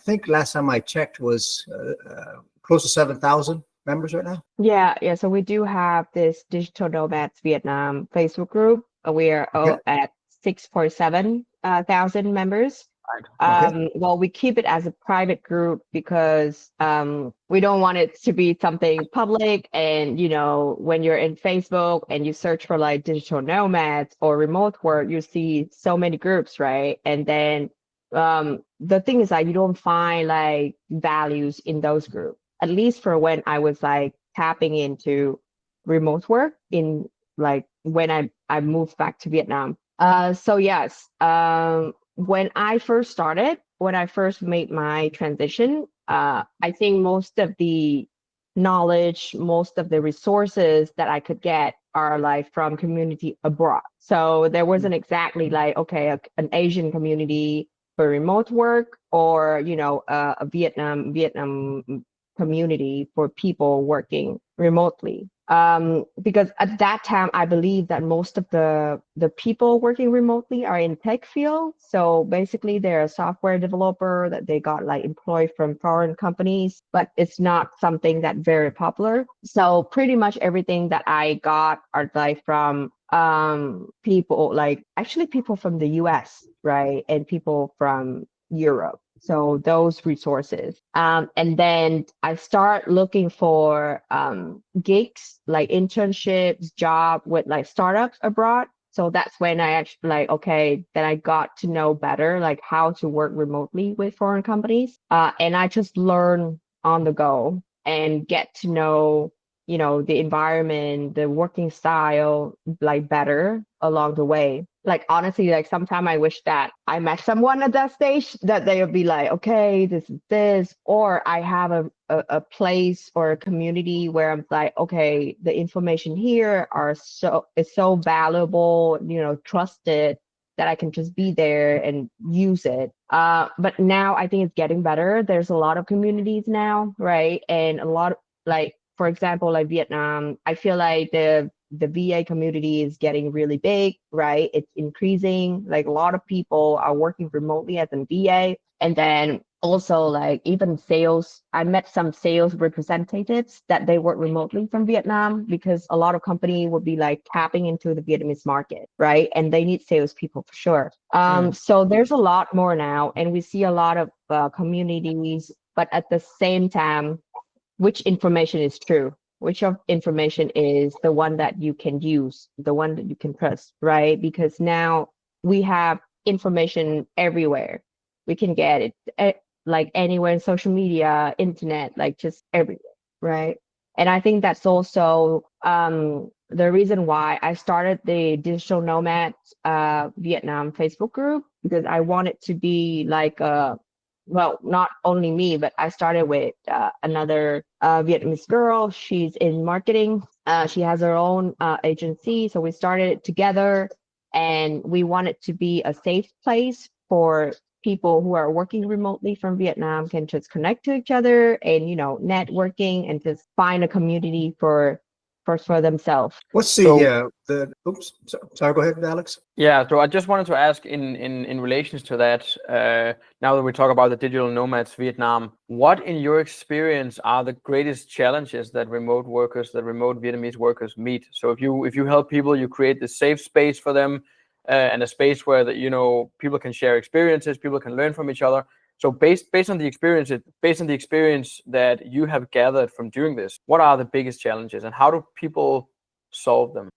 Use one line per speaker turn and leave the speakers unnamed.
think last time I checked was close to 7,000 members right now.
Yeah. So we do have this Digital Nomads Vietnam Facebook group. We are
Okay.
at 6.7 thousand members.
Okay.
Well, we keep it as a private group because we don't want it to be something public. And, when you're in Facebook and you search for like digital nomads or remote work, you see so many groups, right? And then the thing is that you don't find like values in those groups, at least for when I was like tapping into remote work in like when I moved back to Vietnam. So yes, when I first made my transition, I think most of the knowledge, most of the resources that I could get are like from community abroad. So there wasn't exactly like, okay, an Asian community for remote work or, a Vietnam community for people working remotely. Because at that time, I believe that most of the people working remotely are in tech field. So basically, they're a software developer that they got like employed from foreign companies, but it's not something that very popular. So pretty much everything that I got are like from people like actually people from the US, right? And people from Europe. So those resources. And then I start looking for gigs, like internships, job with like startups abroad. So that's when I actually like, okay, then I got to know better, like how to work remotely with foreign companies. And I just learn on the go and get to know, the environment, the working style, like better along the way. Like honestly, like sometimes I wish that I met someone at that stage that they would be like, okay, this is this, or I have a place or a community where I'm like, okay, the information here is so valuable, trusted that I can just be there and use it. But now I think it's getting better. There's a lot of communities now, right? And a lot of like, for example, like Vietnam, I feel like the VA community is getting really big, right? It's increasing. Like a lot of people are working remotely as an VA. And then also like even sales, I met some sales representatives that they work remotely from Vietnam because a lot of company would be like tapping into the Vietnamese market, right? And they need salespeople for sure. So there's a lot more now, and we see a lot of communities, but at the same time, which information is true, which of information is the one that you can use, the one that you can trust, right? Because now we have information everywhere. We can get it like anywhere in social media, internet, like just everywhere, right? And I think that's also the reason why I started the Digital Nomad Vietnam Facebook group, because I wanted to be like a well, not only me, but I started with another Vietnamese girl. She's in marketing. She has her own agency. So we started it together, and we wanted to be a safe place for people who are working remotely from Vietnam can just connect to each other and, networking and just find a community for themselves.
What's
So
oops, sorry, go ahead, Alex.
yeah, so I just wanted to ask in relations to that, now that we talk about the digital nomads Vietnam, what in your experience are the greatest challenges that remote Vietnamese workers meet? So if you help people, you create this safe space for them, and a space where people can share experiences, people can learn from each other. So based on the experience that you have gathered from doing this, what are the biggest challenges and how do people solve them?